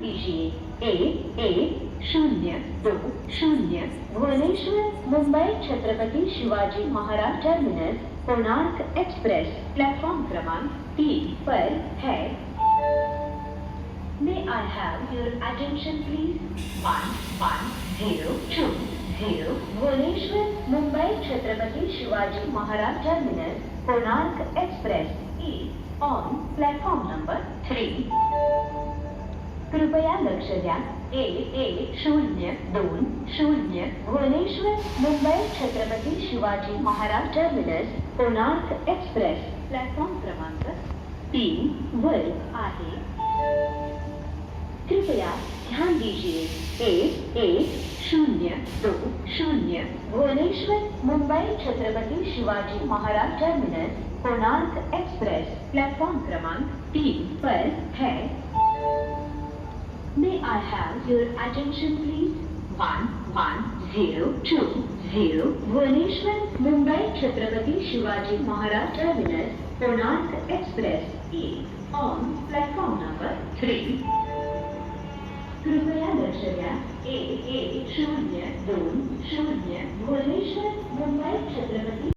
दीजिए 1102 Bhubaneswar Mumbai Chhatrapati Shivaji Maharaj terminus Konark express platform क्रमांक 3 पर है। May I have your attention please? 1102 Bhubaneswar Mumbai Chhatrapati Shivaji Maharaj terminus Konark express is on platform number 3. कृपया लक्ष द्या 1102 Bhubaneswar Mumbai Chhatrapati Shivaji Maharaj terminus Konark express platform क्रमांक 3 वर आहे। कृपया ध्यान दीजिए 1102 Bhubaneswar Mumbai Chhatrapati Shivaji Maharaj terminus Konark express platform क्रमांक 3 पर है। May I have your attention please? 1102 Bhubaneswar Mumbai Chhatrapati Shivaji Maharaj terminus Konark express is on platform number 3. कृपया लक्ष द्या 1102 भुवनेश्वर मुंबई छत्रपति